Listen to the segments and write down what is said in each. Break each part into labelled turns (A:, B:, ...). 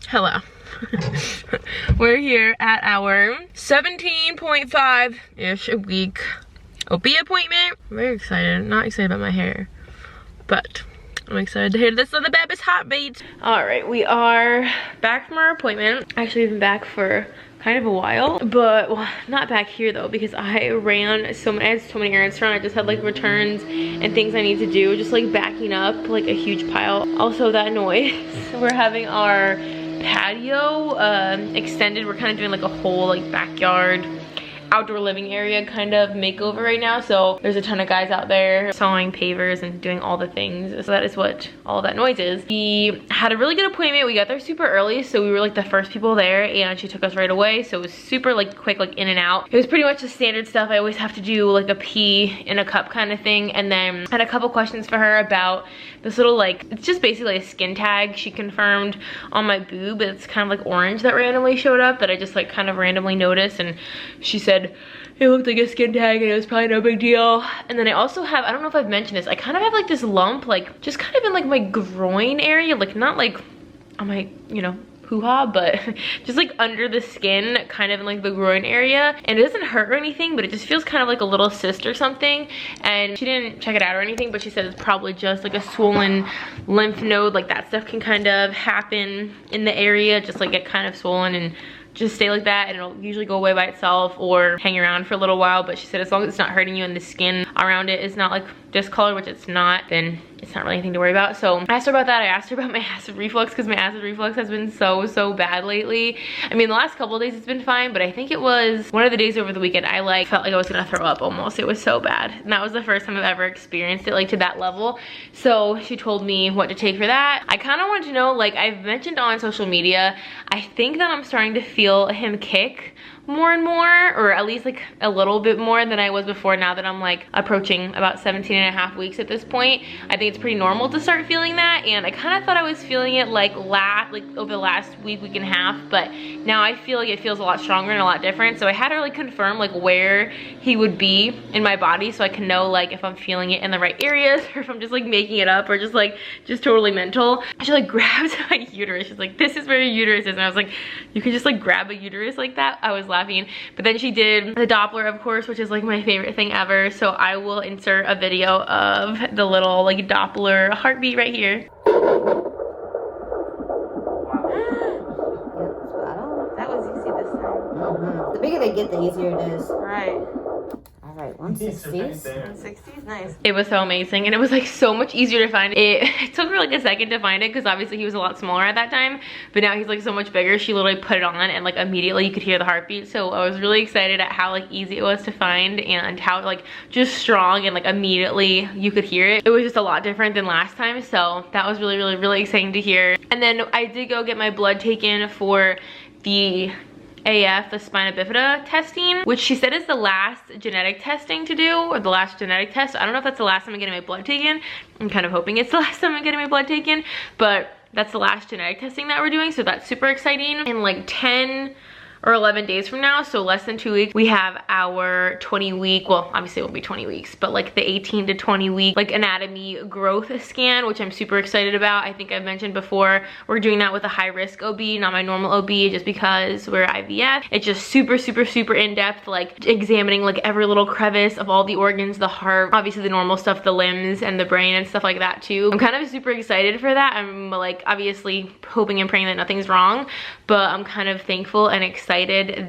A: Hello. We're here at our 17.5-ish a week OB appointment. I'm very excited. I'm not excited about my hair, but I'm excited to hear this on the baby's heartbeat. All right, we are back from our appointment. Actually, we've been back for kind of a while, but well, not back here though, because I had so many errands to run. I just had like returns and things I need to do, just like backing up like a huge pile. Also that noise. We're having our patio extended. We're kind of doing like a whole like backyard outdoor living area kind of makeover right now, so there's a ton of guys out there sawing pavers and doing all the things. So that is what all that noise is. We had a really good appointment. We got there super early, so we were like the first people there, and she took us right away, so it was super like quick, like in and out. It was pretty much the standard stuff I always have to do, like a pee in a cup kind of thing. And then I had a couple questions for her about this little like, it's just basically a skin tag she confirmed on my boob. It's kind of like orange that randomly showed up that I just like kind of randomly noticed, and she said it looked like a skin tag and it was probably no big deal. And then I also have, I don't know if I've mentioned this, I kind of have like this lump, like just kind of in like my groin area, like not like on my, you know, hoo-ha, but just like under the skin, kind of in like the groin area. And it doesn't hurt or anything, but it just feels kind of like a little cyst or something. And she didn't check it out or anything, but she said it's probably just like a swollen lymph node. Like that stuff can kind of happen in the area, just like get kind of swollen and just stay like that, and it'll usually go away by itself or hang around for a little while. But she said as long as it's not hurting you and the skin around it is not like discolored, which it's not, then it's not really anything to worry about. So I asked her about that. I asked her about my acid reflux, because my acid reflux has been so bad lately. I mean, the last couple of days it's been fine, but I think it was one of the days over the weekend I like felt like I was gonna throw up almost. It was so bad, and that was the first time I've ever experienced it like to that level. So she told me what to take for that. I kind of wanted to know, like I've mentioned on social media, I think that I'm starting to feel him kick more and more, or at least like a little bit more than I was before, now that I'm like approaching about 17.5 weeks at this point. I think it's pretty normal to start feeling that, and I kind of thought I was feeling it like over the last week and a half, but now I feel like it feels a lot stronger and a lot different. So I had to like confirm like where he would be in my body, so I can know like if I'm feeling it in the right areas, or if I'm just like making it up, or just totally mental. She like grabbed my uterus. She's like, this is where your uterus is, and I was like, you can just like grab a uterus like that? I was laughing. But then she did the Doppler, of course, which is like my favorite thing ever. So I will insert a video of the little like Doppler heartbeat right here. That was easy this time.
B: The bigger they get, the easier it is.
A: Right.
B: All right, 160s.
A: 160s, nice. It was so amazing, and it was like so much easier to find. It took her like a second to find it, because obviously he was a lot smaller at that time, but now he's like so much bigger. She literally put it on, and like immediately you could hear the heartbeat. So I was really excited at how like easy it was to find, and how like just strong, and like immediately you could hear it. It was just a lot different than last time, so that was really exciting to hear. And then I did go get my blood taken for the AF, the spina bifida testing, which she said is the last genetic testing to do, or the last genetic test. I don't know if that's the last time I'm getting my blood taken. I'm kind of hoping it's the last time I'm getting my blood taken, but that's the last genetic testing that we're doing, so that's super exciting. In like 10 or 11 days from now, so less than 2 weeks, we have our 20-week, well, obviously it won't be 20 weeks, but like the 18 to 20 week like anatomy growth scan, which I'm super excited about. I think I've mentioned before, we're doing that with a high risk OB, not my normal OB, just because we're IVF. It's just super in-depth, like examining like every little crevice of all the organs, the heart, obviously the normal stuff, the limbs and the brain and stuff like that too. I'm kind of super excited for that. I'm like obviously hoping and praying that nothing's wrong, but I'm kind of thankful and excited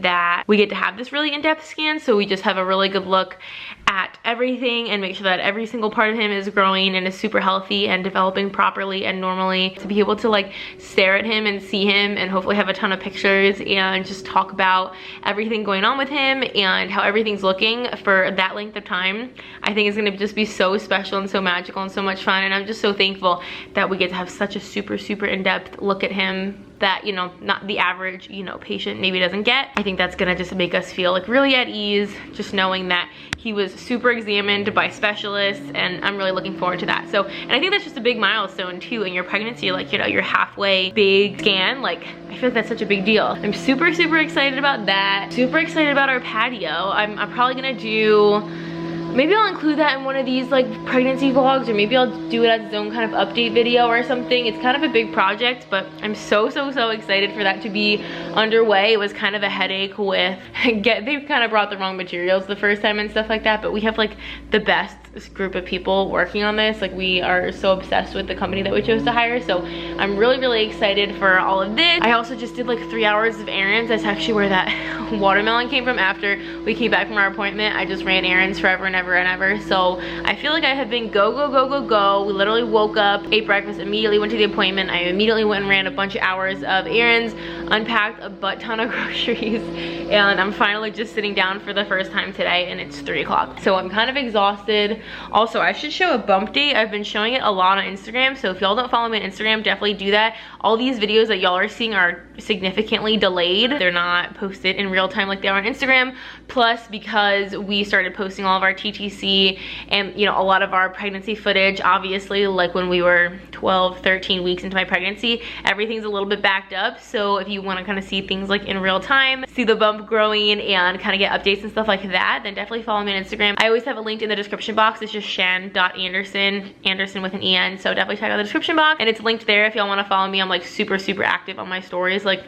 A: that we get to have this really in-depth scan, so we just have a really good look at everything and make sure that every single part of him is growing and is super healthy and developing properly and normally, to be able to like stare at him and see him and hopefully have a ton of pictures and just talk about everything going on with him and how everything's looking for that length of time. I think it's gonna just be so special and so magical and so much fun, and I'm just so thankful that we get to have such a super in-depth look at him that, you know, not the average, you know, patient maybe doesn't get. I think that's gonna just make us feel like really at ease, just knowing that he was super examined by specialists, and I'm really looking forward to that. So, and I think that's just a big milestone too in your pregnancy, like, you know, your halfway big scan. Like, I feel like that's such a big deal. I'm super excited about that. Super excited about our patio. I'm probably gonna do maybe I'll include that in one of these like pregnancy vlogs, or maybe I'll do it as its own kind of update video or something. It's kind of a big project, but I'm so excited for that to be underway. It was kind of a headache with they kind of brought the wrong materials the first time and stuff like that, but we have like the best group of people working on this. Like, we are so obsessed with the company that we chose to hire, so I'm really excited for all of this. I also just did like 3 hours of errands. That's actually where that watermelon came from. After we came back from our appointment, I just ran errands forever and ever. So I feel like I have been go. We literally woke up, ate breakfast, immediately went to the appointment. I immediately went and ran a bunch of hours of errands, unpacked a butt ton of groceries, and I'm finally just sitting down for the first time today, and it's 3 o'clock. So I'm kind of exhausted. Also, I should show a bump date. I've been showing it a lot on Instagram, so if y'all don't follow me on Instagram, definitely do that. All these videos that y'all are seeing are significantly delayed. They're not posted in real time like they are on Instagram. Plus, because we started posting all of our TTC and, you know, a lot of our pregnancy footage, obviously, like when we were 12, 13 weeks into my pregnancy, everything's a little bit backed up. So if you want to kind of see things like in real time, see the bump growing and kind of get updates and stuff like that, then definitely follow me on Instagram. I always have it linked in the description box. It's just shan.anderson, Anderson with an E-N, so definitely check out the description box, and it's linked there if y'all want to follow me. I'm like super active on my stories, like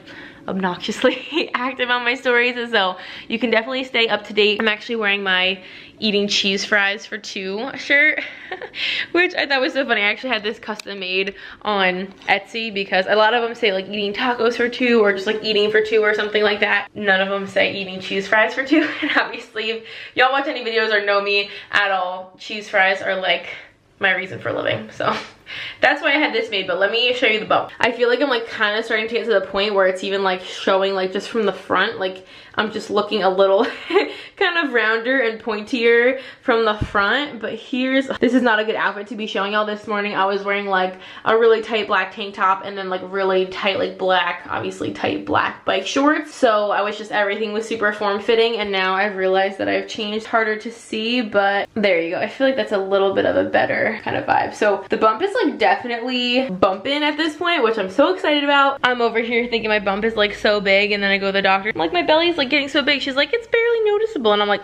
A: obnoxiously active on my stories, and so you can definitely stay up to date. I'm actually wearing my eating cheese fries for 2 shirt, which I thought was so funny. I actually had this custom made on Etsy because a lot of them say like eating tacos for 2 or just like eating for 2 or something like that. None of them say eating cheese fries for 2. And obviously if y'all watch any videos or know me at all, cheese fries are like my reason for living. So that's why I had this made, but let me show you the bump. I feel like I'm like kind of starting to get to the point where it's even like showing like just from the front, like I'm just looking a little kind of rounder and pointier from the front. But this is not a good outfit to be showing y'all. This morning I was wearing like a really tight black tank top and then like really tight like black, obviously tight black bike shorts. So I was just, everything was super form-fitting, and now I've realized that I've changed. Harder to see, but there you go. I feel like that's a little bit of a better kind of vibe. So the bump is like definitely bumping at this point, which I'm so excited about. I'm over here thinking my bump is like so big, and then I go to the doctor, I'm like, my belly's like getting so big. She's like, it's barely noticeable, and I'm like,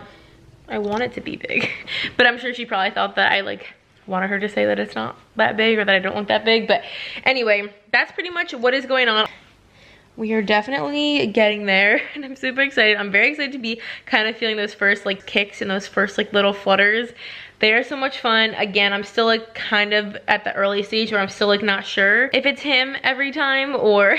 A: I want it to be big. But I'm sure she probably thought that I like wanted her to say that it's not that big or that I don't look that big. But anyway, that's pretty much what is going on. We are definitely getting there, and I'm super excited. I'm very excited to be kind of feeling those first like kicks and those first like little flutters. They are so much fun. Again, I'm still like kind of at the early stage where I'm still like not sure if it's him every time or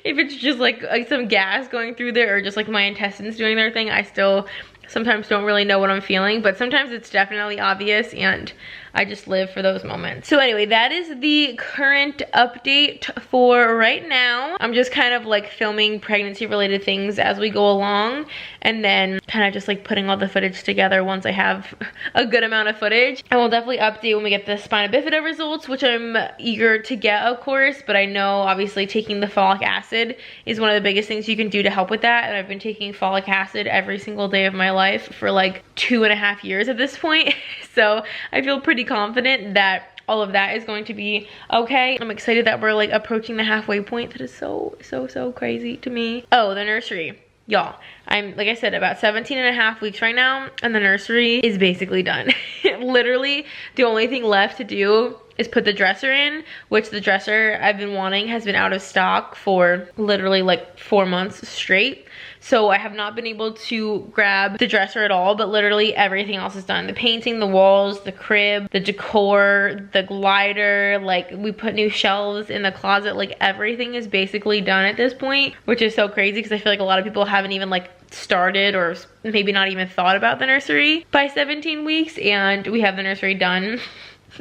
A: if it's just like some gas going through there or just like my intestines doing their thing. I still sometimes don't really know what I'm feeling, but sometimes it's definitely obvious, and I just live for those moments. So anyway, that is the current update for right now. I'm just kind of like filming pregnancy related things as we go along, and then kind of just like putting all the footage together once I have a good amount of footage. And we'll definitely update when we get the spina bifida results, which I'm eager to get, of course, but I know obviously taking the folic acid is one of the biggest things you can do to help with that, and I've been taking folic acid every single day of my life for like 2.5 years at this point. So I feel pretty confident that all of that is going to be okay. I'm excited that we're like approaching the halfway point. That is so crazy to me. Oh, the nursery. Y'all, I'm, like I said, about 17.5 weeks right now, and the nursery is basically done. Literally, the only thing left to do is put the dresser in, which the dresser I've been wanting has been out of stock for literally like 4 months straight. So I have not been able to grab the dresser at all, but literally everything else is done. The painting, the walls, the crib, the decor, the glider, like we put new shelves in the closet, like everything is basically done at this point, which is so crazy because I feel like a lot of people haven't even like started or maybe not even thought about the nursery by 17 weeks, and we have the nursery done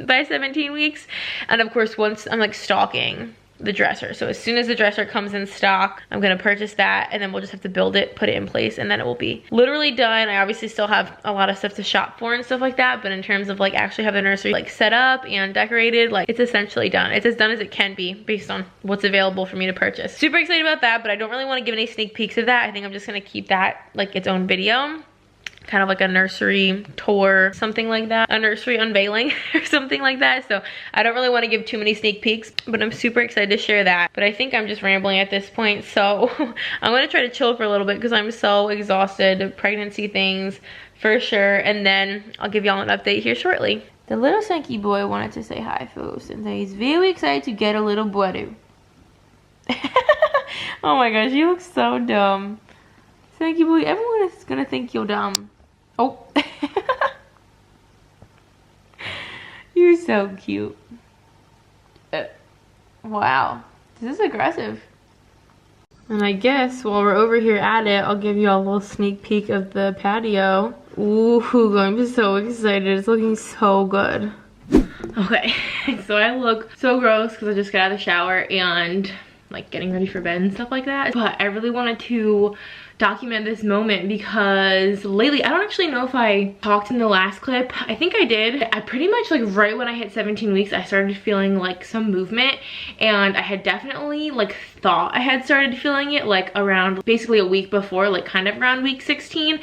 A: by 17 weeks. And of course, once I'm like stalking the dresser, so as soon as the dresser comes in stock, I'm gonna purchase that, and then we'll just have to build it, put it in place, and then it will be literally done. I obviously still have a lot of stuff to shop for and stuff like that, but in terms of like actually have the nursery like set up and decorated, like it's essentially done. It's as done as it can be based on what's available for me to purchase. Super excited about that, but I don't really want to give any sneak peeks of that. I think I'm just gonna keep that like its own video, kind of like a nursery tour, something like that, a nursery unveiling or something like that. So I don't really want to give too many sneak peeks, but I'm super excited to share that. But I think I'm just rambling at this point, so I'm gonna try to chill for a little bit because I'm so exhausted. Pregnancy things, for sure, and then I'll give y'all an update here shortly. The little Sankey boy wanted to say hi, folks, and say he's very excited to get a little brother. Oh my gosh, you look so dumb. Sankey boy, everyone is gonna think you're dumb. Oh. You're so cute. Wow, this is aggressive. And I guess while we're over here at it, I'll give you all a little sneak peek of the patio. Ooh, I'm so excited. It's looking so good. Okay, so I look so gross because I just got out of the shower and like getting ready for bed and stuff like that. But I really wanted to document this moment because lately, I don't actually know if I talked in the last clip. I think I did. I pretty much like right when I hit 17 weeks, I started feeling like some movement, and I had definitely like thought I had started feeling it like around basically a week before, like kind of around week 16,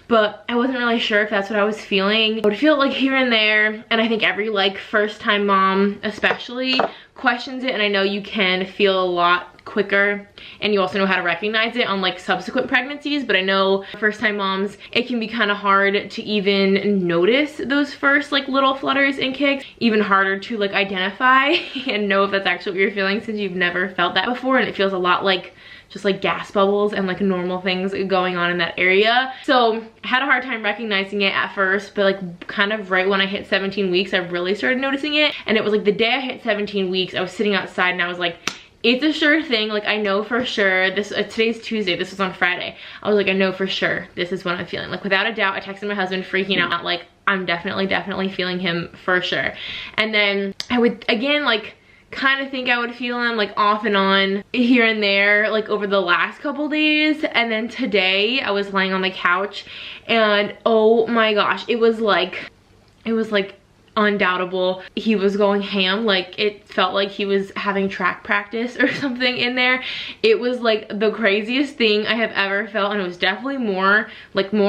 A: but I wasn't really sure if that's what I was feeling. I would feel it like here and there, and I think every like first time mom especially questions it, and I know you can feel a lot quicker and you also know how to recognize it on like subsequent pregnancies, but I know first time moms, it can be kind of hard to even notice those first like little flutters and kicks, even harder to like identify and know if that's actually what you're feeling since you've never felt that before, and it feels a lot like just like gas bubbles and like normal things going on in that area. So I had a hard time recognizing it at first, but like kind of right when I hit 17 weeks, I really started noticing it. And it was like the day I hit 17 weeks, I was sitting outside and I was like, it's a sure thing. Like I know for sure this, today's Tuesday, this was on Friday. I was like, I know for sure this is what I'm feeling. Like without a doubt, I texted my husband freaking out, like I'm definitely feeling him for sure. And then I would again like kind of think I would feel him like off and on here and there like over the last couple days. And then today I was laying on the couch and oh my gosh, it was like undoubtable. He was going ham. Like it felt like he was having track practice or something in there. It was like the craziest thing I have ever felt, and it was definitely more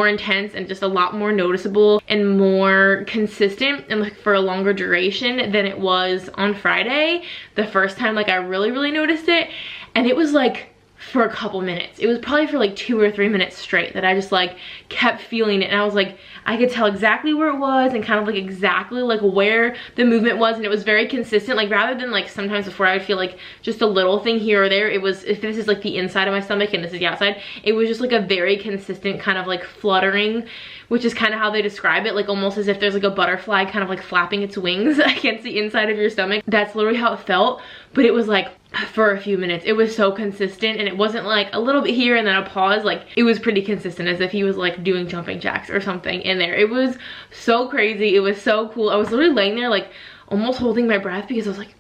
A: intense and just a lot more noticeable and more consistent and like for a longer duration than it was on Friday, the first time like I really noticed it. And it was like for a couple minutes. It was probably for like 2 or 3 minutes straight that I just like kept feeling it, and I was like, I could tell exactly where it was and kind of like exactly like where the movement was, and it was very consistent. Like rather than like sometimes before I would feel like just a little thing here or there, it was, if this is like the inside of my stomach and this is the outside, it was just like a very consistent kind of like fluttering, which is kind of how they describe it, like almost as if there's like a butterfly kind of like flapping its wings against the inside of your stomach. That's literally how it felt, but it was like for a few minutes. It was so consistent, and it wasn't like a little bit here and then a pause. Like it was pretty consistent, as if he was like doing jumping jacks or something in there. It was so crazy. It was so cool. I was literally laying there like almost holding my breath because I was like,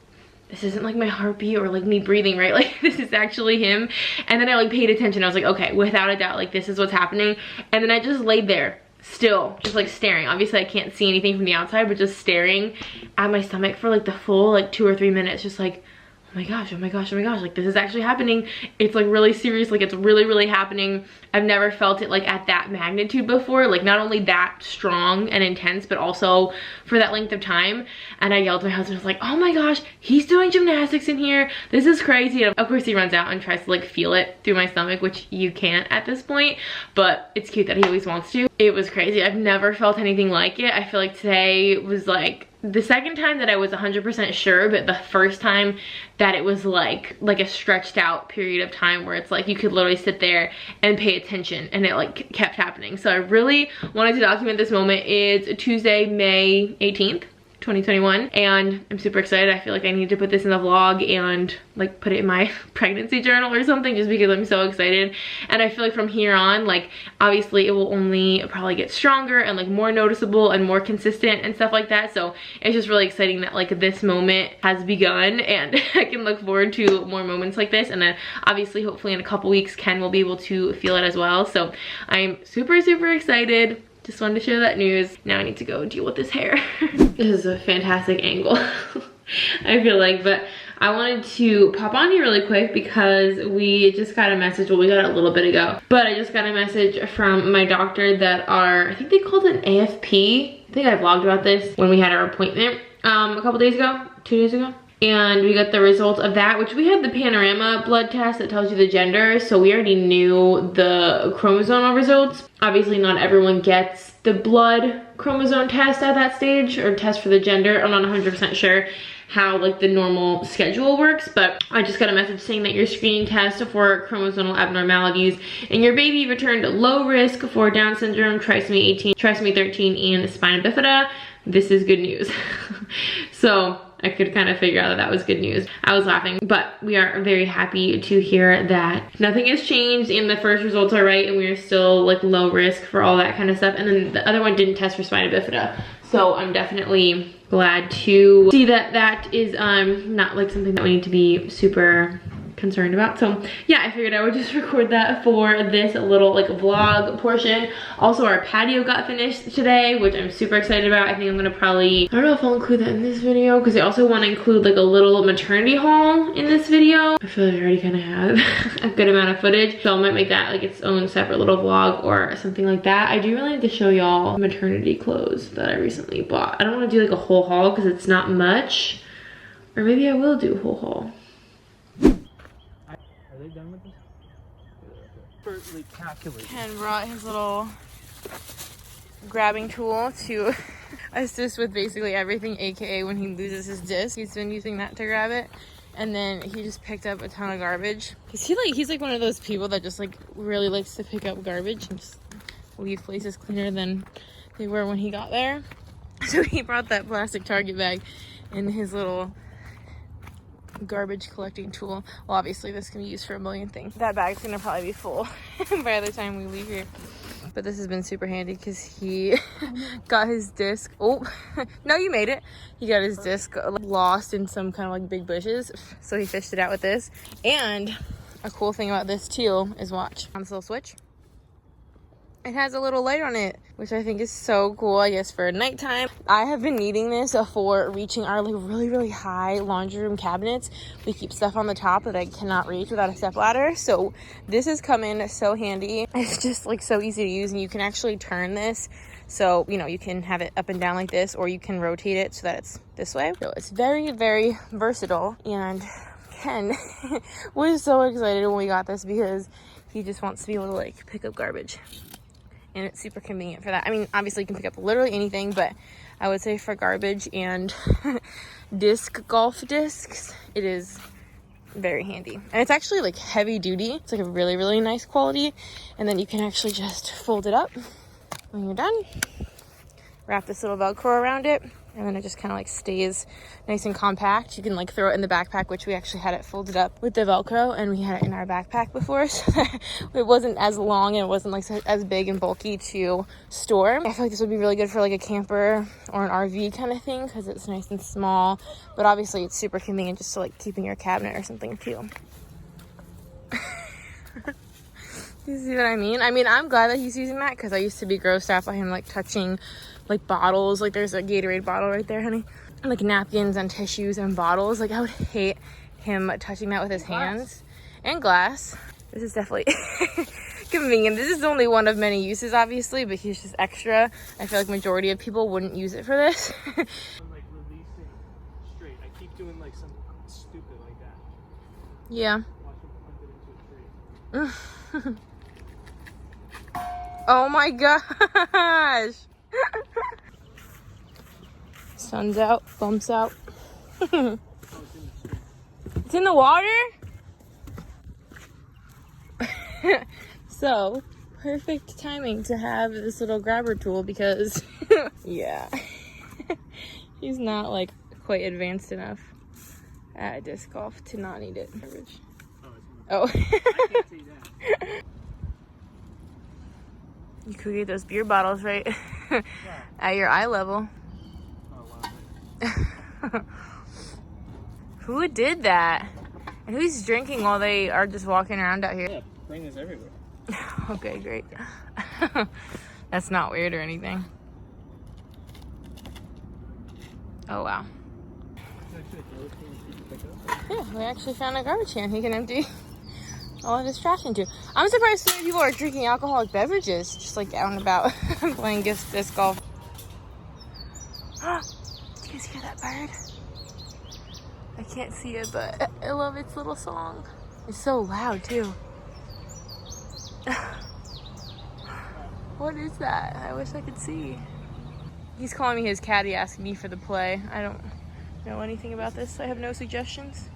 A: this isn't like my heartbeat or like me breathing, right? Like this is actually him. And then I like paid attention. I was like, okay, without a doubt, like this is what's happening. And then I just laid there still, just like staring. Obviously I can't see anything from the outside, but just staring at my stomach for like the full like 2 or 3 minutes, just like, oh my gosh, like this is actually happening. It's like really serious, like it's really happening. I've never felt it like at that magnitude before, like not only that strong and intense, but also for that length of time. And I yelled to my husband, I was like, oh my gosh, he's doing gymnastics in here. This is crazy. And of course he runs out and tries to like feel it through my stomach, which you can't at this point, but it's cute that he always wants to. It was crazy. I've never felt anything like it. I feel like today was like the second time that I was 100% sure, but the first time that it was like a stretched out period of time where it's like you could literally sit there and pay attention, and it like kept happening. So I really wanted to document this moment. It's Tuesday, May 18th. 2021, and I'm super excited. I feel like I need to put this in the vlog and like put it in my pregnancy journal or something, just because I'm so excited. And I feel like from here on, like obviously it will only probably get stronger and like more noticeable and more consistent and stuff like that. So it's just really exciting that like this moment has begun, and I can look forward to more moments like this. And then obviously hopefully in a couple weeks Ken will be able to feel it as well. So I'm super excited. Just wanted to share that news. Now I need to go deal with this hair. This is a fantastic angle, I feel like, but I wanted to pop on here really quick because we just got a message. Well, we got it a little bit ago, but I just got a message from my doctor that I think they called it an AFP. I think I vlogged about this when we had our appointment a couple days ago, 2 days ago. And we got the results of that, which we had the panorama blood test that tells you the gender, so we already knew the chromosomal results. Obviously not everyone gets the blood chromosome test at that stage, or test for the gender. I'm not 100% sure how like the normal schedule works, but I just got a message saying that your screening test for chromosomal abnormalities in your baby returned low risk for Down syndrome, trisomy 18, trisomy 13, and spina bifida. This is good news. So I could kind of figure out that was good news. I was laughing, but we are very happy to hear that nothing has changed and the first results are right and we are still like low risk for all that kind of stuff. And then the other one didn't test for spina bifida. So I'm definitely glad to see that that is not like something that we need to be super concerned about. So yeah, I figured I would just record that for this little like vlog portion. Also, our patio got finished today, which I'm super excited about. I think I'm gonna probably, I don't know if I'll include that in this video because I also want to include like a little maternity haul in this video. I feel like I already kind of have a good amount of footage, so I might make that like its own separate little vlog or something like that. I do really need to show y'all maternity clothes that I recently bought. I don't want to do like a whole haul because it's not much, or maybe I will do a whole haul.
C: Are they done with this? Expertly calculated.
A: Ken brought his little grabbing tool to assist with basically everything, aka when he loses his disc, he's been using that to grab it. And then he just picked up a ton of garbage. He's like one of those people that just like really likes to pick up garbage and just leave places cleaner than they were when he got there. So he brought that plastic Target bag and his little garbage collecting tool. Well, obviously this can be used for a million things. That bag's gonna probably be full by the time we leave here. But this has been super handy because he got his disc. Oh, no, you made it. He got his disc lost in some kind of like big bushes. So he fished it out with this. And a cool thing about this too is watch. On this little switch, it has a little light on it, which I think is so cool, I guess, for nighttime. I have been needing this for reaching our like really high laundry room cabinets. We keep stuff on the top that I cannot reach without a stepladder. So this has come in so handy. It's just like so easy to use, and you can actually turn this. So, you know, you can have it up and down like this, or you can rotate it so that it's this way. So it's very versatile. And Ken was so excited when we got this because he just wants to be able to like pick up garbage. And it's super convenient for that. I mean, obviously you can pick up literally anything, but I would say for garbage and golf discs, it is very handy. And it's actually like heavy duty. It's like a really nice quality. And then you can actually just fold it up when you're done. Wrap this little Velcro around it. And then it just kind of like stays nice and compact. You can like throw it in the backpack, which we actually had it folded up with the Velcro, and we had it in our backpack before, so it wasn't as long and it wasn't like as big and bulky to store. I feel like this would be really good for like a camper or an RV kind of thing because it's nice and small, but obviously it's super convenient just to like keep in your cabinet or something too. You see what I mean? I mean, I'm glad that he's using that because I used to be grossed out by him like touching like bottles. Like there's a Gatorade bottle right there, honey. And, like napkins and tissues and bottles. Like I would hate him touching that with his hands. And glass. This is definitely convenient. This is only one of many uses, obviously, but he's just extra. I feel like majority of people wouldn't use it for this.
C: I'm like releasing straight. I keep doing like something stupid like that.
A: Yeah.
C: Watch him pump it into a tree.
A: Oh my gosh. Sun's out, bumps out. It's in the water? So, perfect timing to have this little grabber tool because, yeah, he's not like quite advanced enough at disc golf to not need it. Oh.
C: I can't see that.
A: You could get those beer bottles right at your eye level.
C: Oh, wow.
A: Who did that? And who's drinking while they are just walking around out here?
C: Yeah, rain is everywhere.
A: Okay, great. That's not weird or anything. Oh, wow. Yeah, we actually found a garbage can he can empty all of his trash into. I'm surprised so many people are drinking alcoholic beverages just like out and about playing disc golf. Did you guys hear that bird? I can't see it, but I love its little song. It's so loud too. What is that? I wish I could see. He's calling me his caddy, asking me for the play. I don't know anything about this. I have no suggestions.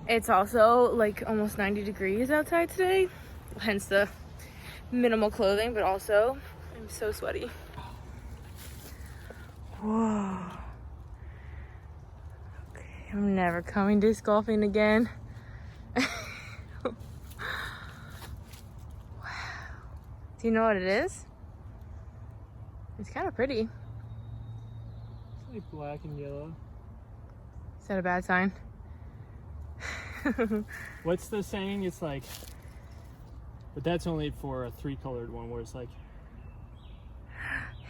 A: It's also like almost 90 degrees outside today, hence the minimal clothing, but also I'm so sweaty. Whoa. Okay, I'm never coming disc golfing again. Wow. Do you know what it is? It's kind of pretty.
C: It's like black and yellow.
A: Is that a bad sign?
C: What's the saying? It's like, but that's only for a 3-colored one where it's like,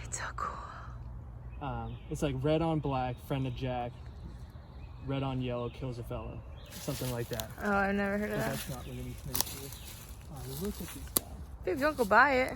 A: It's so cool.
C: it's like red on black, friend of Jack, red on yellow, kills a fellow. Something like that.
A: Oh, I've never heard of
C: But
A: that.
C: that's not what it means. Look at this guy.
A: Babe, don't go buy it.